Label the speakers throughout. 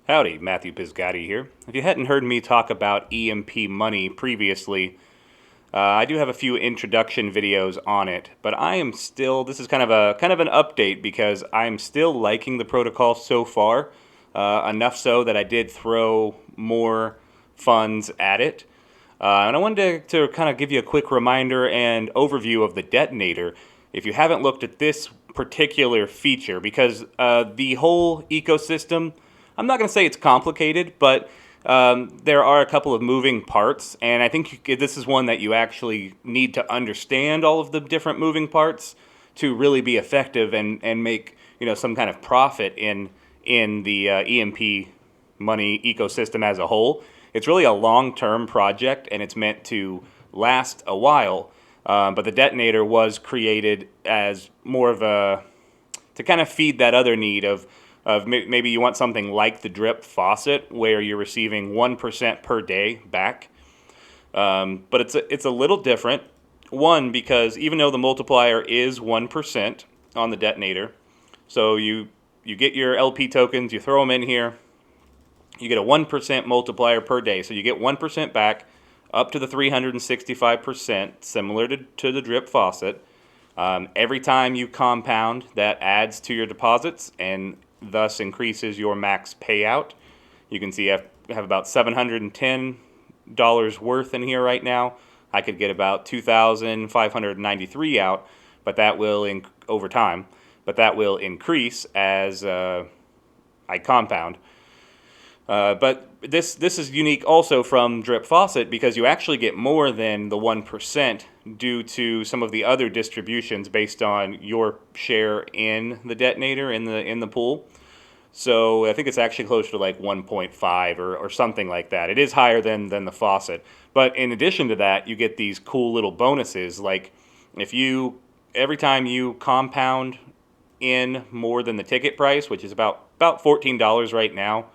Speaker 1: Howdy, Matthew Pizgatti here. If you hadn't heard me talk about EMP.Money previously, I do have a few introduction videos on it, but I am still, this is kind of an update because I'm still liking the protocol so far, enough so that I did throw more funds at it. And I wanted to kind of give you a quick reminder and overview of the detonator if you haven't looked at this particular feature, because the whole ecosystem, I'm not going to say it's complicated, but there are a couple of moving parts, and I think this is one that you actually need to understand all of the different moving parts to really be effective and make some kind of profit in the EMP money ecosystem as a whole. It's really a long-term project, and it's meant to last a while. But the detonator was created as more of a to kind of feed that other need of maybe you want something like the drip faucet where you're receiving 1% per day back. But it's a little different. One, because even though the multiplier is 1% on the detonator, so you get your LP tokens, you throw them in here, you get a 1% multiplier per day. So you get 1% back up to the 365%, similar to the drip faucet. Every time you compound, that adds to your deposits and thus increases your max payout. You can see I have about $710 worth in here right now. I could get about 2,593 out, but that will over time. But that will increase as I compound. But this is unique also from Drip Faucet because you actually get more than the 1% due to some of the other distributions based on your share in the detonator in the pool. So I think it's actually closer to like 1.5 or something like that. It is higher than the faucet. But in addition to that, you get these cool little bonuses. Like if you every time you compound in more than the ticket price, which is about $14 right now.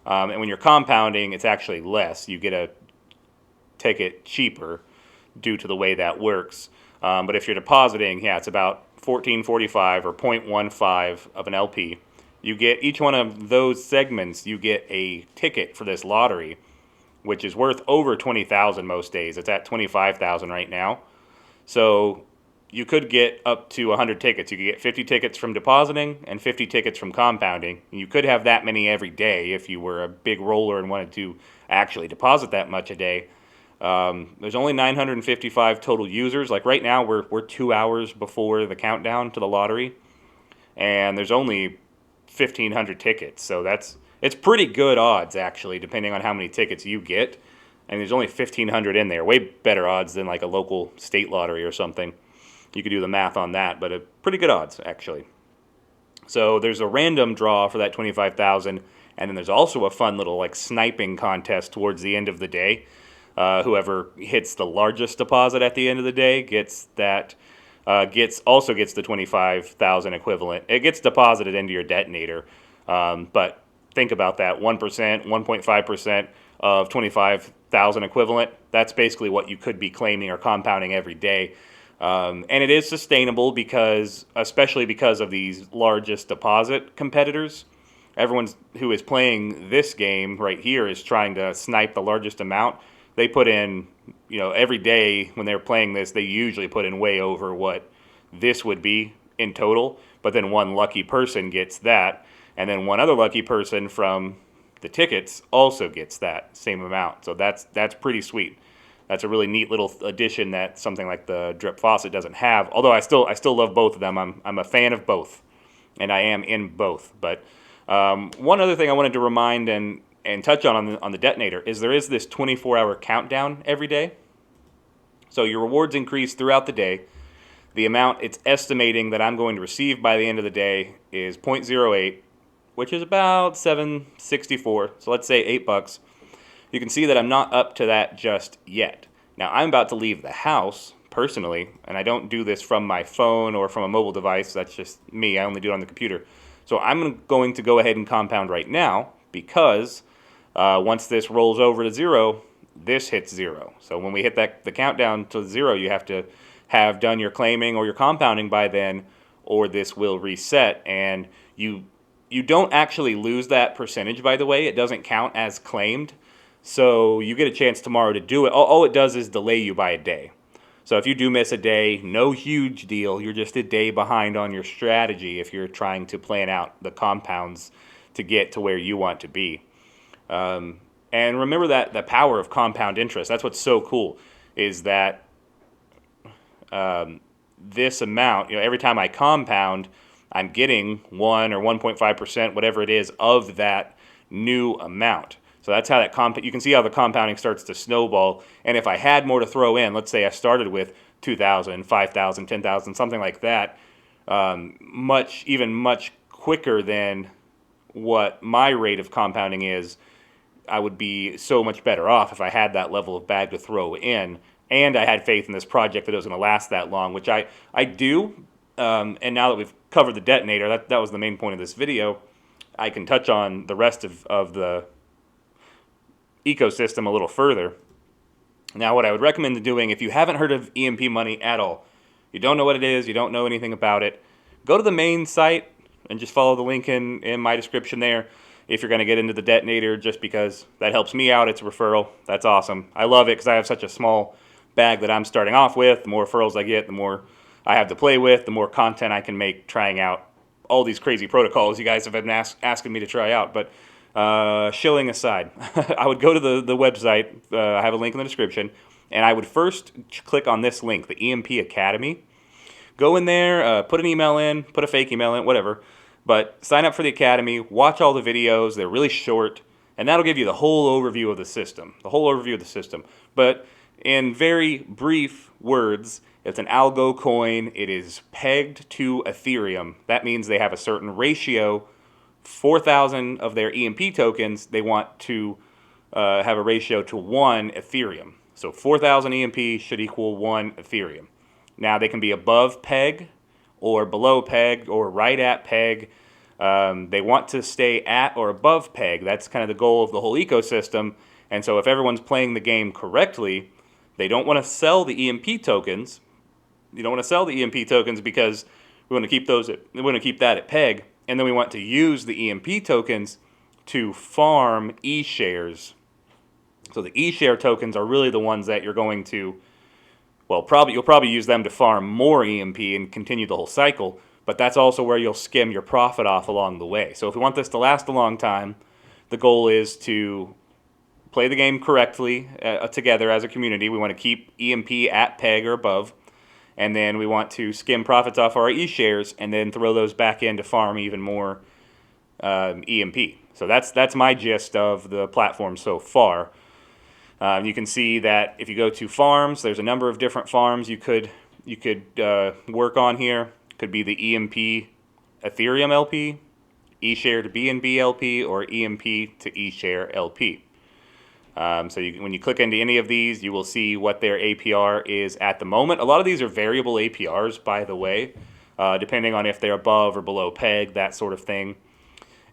Speaker 1: And when you're compounding, it's actually less. You get a ticket cheaper due to the way that works. But if you're depositing, yeah, it's about 14.45 or 0.15 of an LP. You get each one of those segments, you get a ticket for this lottery, which is worth over 20,000 most days. It's at 25,000 right now. So you could get up to 100 tickets. You could get 50 tickets from depositing and 50 tickets from compounding. You could have that many every day if you were a big roller and wanted to actually deposit that much a day. There's only 955 total users. Like right now, we're 2 hours before the countdown to the lottery, and there's only 1,500 tickets. So it's pretty good odds actually, depending on how many tickets you get. And there's only 1,500 in there. Way better odds than like a local state lottery or something. You could do the math on that, but pretty good odds, actually. So there's a random draw for that 25,000, and then there's also a fun little like sniping contest towards the end of the day. Whoever hits the largest deposit at the end of the day gets that. Gets the 25,000 equivalent. It gets deposited into your detonator, but think about that: 1%, 1.5% of 25,000 equivalent. That's basically what you could be claiming or compounding every day. And it is sustainable especially because of these largest deposit competitors. Everyone who is playing this game right here is trying to snipe the largest amount. They put in, every day when they're playing this, they usually put in way over what this would be in total. But then one lucky person gets that, and then one other lucky person from the tickets also gets that same amount. So that's pretty sweet. That's a really neat little addition that something like the drip faucet doesn't have. Although I still love both of them. I'm a fan of both, and I am in both. But one other thing I wanted to remind and touch on the detonator is there is this 24-hour countdown every day. So your rewards increase throughout the day. The amount it's estimating that I'm going to receive by the end of the day is 0.08, which is about $7.64. So let's say $8. You can see that I'm not up to that just yet. Now, I'm about to leave the house, personally, and I don't do this from my phone or from a mobile device. That's just me. I only do it on the computer. So I'm going to go ahead and compound right now because once this rolls over to zero, this hits zero. So when we hit the countdown to zero, you have to have done your claiming or your compounding by then, or this will reset, and you You don't actually lose that percentage, by the way. It doesn't count as claimed. So you get a chance tomorrow to do it. All it does is delay you by a day. So if you do miss a day, no huge deal. You're just a day behind on your strategy if you're trying to plan out the compounds to get to where you want to be. And remember that the power of compound interest. That's what's so cool, is that this amount, every time I compound, I'm getting 1 or 1.5%, whatever it is, of that new amount. So that's how that you can see how the compounding starts to snowball. And if I had more to throw in, let's say I started with 2,000, 5,000, 10,000, something like that, much quicker than what my rate of compounding is, I would be so much better off if I had that level of bag to throw in, and I had faith in this project that it was going to last that long, which I do. And now that we've covered the detonator, that was the main point of this video, I can touch on the rest of the ecosystem a little further. Now, what I would recommend doing, if you haven't heard of EMP.Money at all, you don't know what it is, you don't know anything about it, go to the main site and just follow the link in my description there if you're going to get into the detonator, just because that helps me out. It's a referral. That's awesome. I love it because I have such a small bag that I'm starting off with. The more referrals I get, the more I have to play with, the more content I can make trying out all these crazy protocols you guys have been asking me to try out. But shilling aside, I would go to the website. I have a link in the description, and I would first click on this link, the EMP Academy. Go in there, put an email in, put a fake email in, whatever. But sign up for the Academy, watch all the videos. They're really short, and that'll give you the whole overview of the system. But in very brief words, it's an algo coin. It is pegged to Ethereum. That means they have a certain ratio. 4,000 of their EMP tokens, they want to have a ratio to 1 Ethereum. So 4,000 EMP should equal 1 Ethereum. Now, they can be above peg or below peg or right at peg. They want to stay at or above peg. That's kind of the goal of the whole ecosystem. And so if everyone's playing the game correctly, they don't want to sell the EMP tokens. You don't want to sell the EMP tokens because we want to keep that at peg. And then we want to use the EMP tokens to farm E-shares. So the E-share tokens are really the ones that you're going to, you'll probably use them to farm more EMP and continue the whole cycle, but that's also where you'll skim your profit off along the way. So if we want this to last a long time, the goal is to play the game correctly together as a community. We want to keep EMP at peg or above. And then we want to skim profits off our E-shares and then throw those back in to farm even more EMP. So that's my gist of the platform so far. You can see that if you go to farms, there's a number of different farms you could work on here. Could be the EMP Ethereum LP, E-share to BNB LP, or EMP to E-share LP. So when you click into any of these, you will see what their APR is at the moment. A lot of these are variable APRs, by the way, depending on if they're above or below peg, that sort of thing.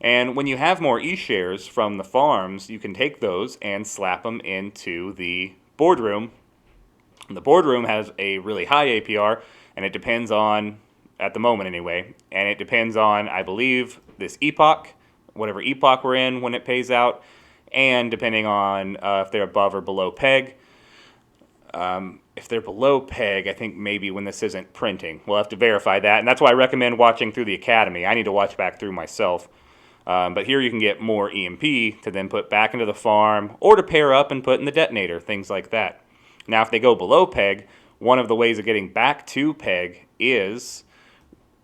Speaker 1: And when you have more E-shares from the farms, you can take those and slap them into the boardroom. And the boardroom has a really high APR, and it depends on, at the moment anyway, and it depends on, I believe, this epoch, whatever epoch we're in when it pays out, and depending on if they're above or below peg. If they're below peg, I think maybe when this isn't printing. We'll have to verify that, and that's why I recommend watching through the Academy. I need to watch back through myself. But here you can get more EMP to then put back into the farm, or to pair up and put in the detonator, things like that. Now, if they go below peg, one of the ways of getting back to peg is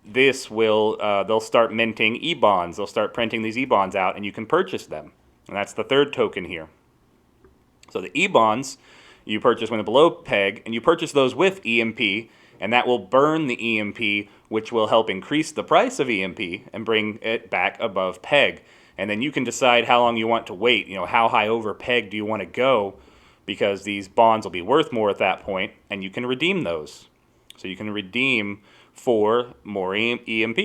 Speaker 1: they'll start minting E-bonds. They'll start printing these E-bonds out, and you can purchase them. And that's the third token here. So the E-bonds you purchase when they're below peg, and you purchase those with EMP, and that will burn the EMP, which will help increase the price of EMP and bring it back above peg. And then you can decide how long you want to wait. How high over peg do you want to go, because these bonds will be worth more at that point, and you can redeem those. So you can redeem for more EMP.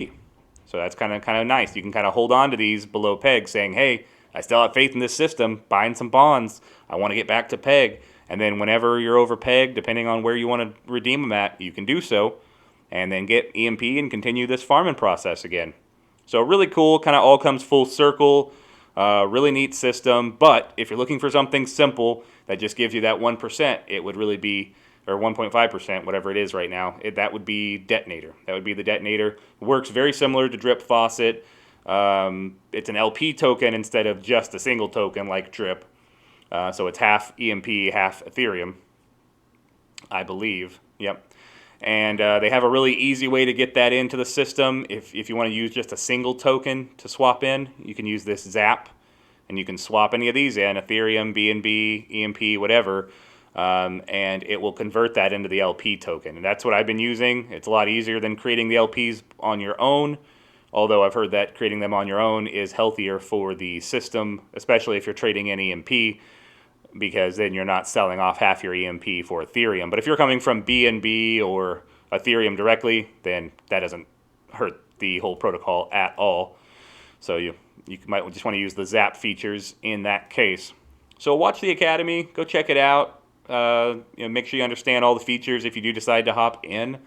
Speaker 1: So that's kind of nice. You can kind of hold on to these below peg, saying, hey, I still have faith in this system, buying some bonds. I want to get back to peg. And then whenever you're over peg, depending on where you want to redeem them at, you can do so, and then get EMP and continue this farming process again. So really cool, kind of all comes full circle. Really neat system, but if you're looking for something simple that just gives you that 1%, it would really be, or 1.5%, whatever it is right now, that would be Detonator. That would be the Detonator. Works very similar to DRIP Faucet. It's an LP token instead of just a single token like DRIP. So it's half EMP, half Ethereum, I believe. Yep. And they have a really easy way to get that into the system. If you want to use just a single token to swap in, you can use this Zap, and you can swap any of these in, Ethereum, BNB, EMP, whatever, and it will convert that into the LP token. And that's what I've been using. It's a lot easier than creating the LPs on your own, although I've heard that creating them on your own is healthier for the system, especially if you're trading in EMP, because then you're not selling off half your EMP for Ethereum. But if you're coming from BNB or Ethereum directly, then that doesn't hurt the whole protocol at all. So you might just want to use the Zap features in that case. So watch the Academy, go check it out. Make sure you understand all the features if you do decide to hop in.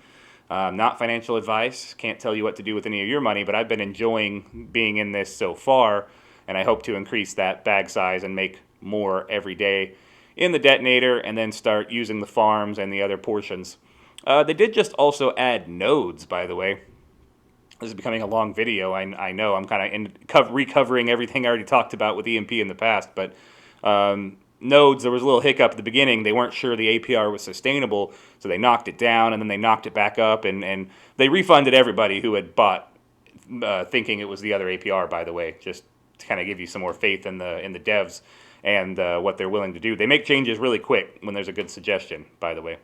Speaker 1: Not financial advice, can't tell you what to do with any of your money, but I've been enjoying being in this so far, and I hope to increase that bag size and make more every day in the Detonator, and then start using the farms and the other portions. They did just also add nodes, by the way. This is becoming a long video. I know I'm kind of recovering everything I already talked about with EMP in the past, but nodes, there was a little hiccup at the beginning. They weren't sure the APR was sustainable, so they knocked it down, and then they knocked it back up, and they refunded everybody who had bought thinking it was the other APR, by the way, just to kind of give you some more faith in the devs and what they're willing to do. They make changes really quick when there's a good suggestion, by the way.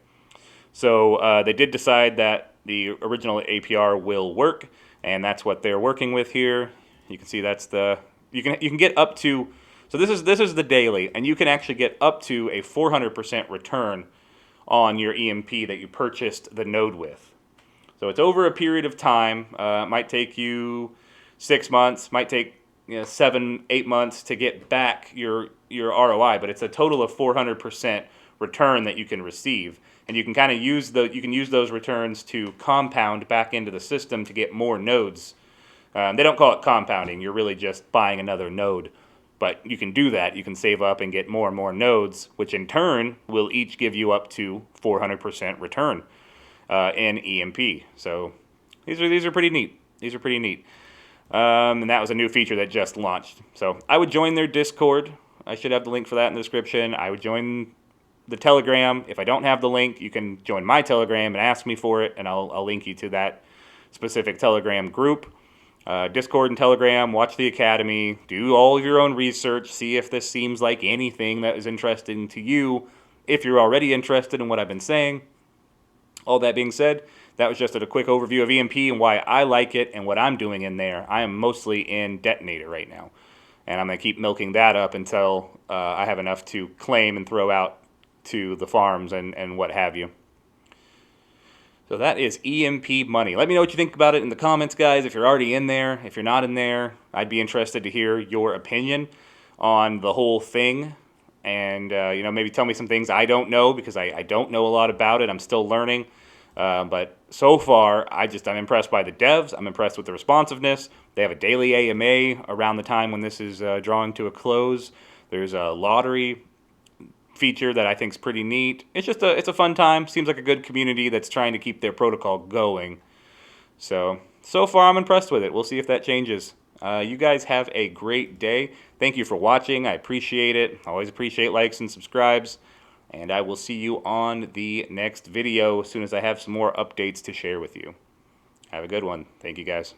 Speaker 1: So they did decide that the original APR will work, and that's what they're working with here. You can see that's you can get up to, so this is the daily, and you can actually get up to a 400% return on your EMP that you purchased the node with. So it's over a period of time. It might take you 6 months, might take 7, 8 months to get back your ROI, but it's a total of 400% return that you can receive, and you can kind of use those returns to compound back into the system to get more nodes. They don't call it compounding; you're really just buying another node, but you can do that. You can save up and get more and more nodes, which in turn will each give you up to 400% return in EMP. So these are pretty neat. These are pretty neat. And that was a new feature that just launched. So I would join their Discord. I should have the link for that in the description. I would join the Telegram. If I don't have the link, you can join my Telegram and ask me for it, and I'll link you to that specific Telegram group. Discord and Telegram, watch the Academy, do all of your own research, see if this seems like anything that is interesting to you, if you're already interested in what I've been saying. All that being said, that was just a quick overview of EMP and why I like it and what I'm doing in there. I am mostly in Detonator right now, and I'm going to keep milking that up until I have enough to claim and throw out to the farms and what have you. So that is EMP.Money. Let me know what you think about it in the comments, guys. If you're already in there, if you're not in there, I'd be interested to hear your opinion on the whole thing. And, maybe tell me some things I don't know, because I don't know a lot about it. I'm still learning. But so far, I'm impressed by the devs. I'm impressed with the responsiveness. They have a daily AMA around the time when this is drawing to a close. There's a lottery feature that I think is pretty neat. It's a fun time. Seems like a good community that's trying to keep their protocol going. So far I'm impressed with it. We'll see if that changes. You guys have a great day. Thank you for watching. I appreciate it. I always appreciate likes and subscribes. And I will see you on the next video as soon as I have some more updates to share with you. Have a good one. Thank you, guys.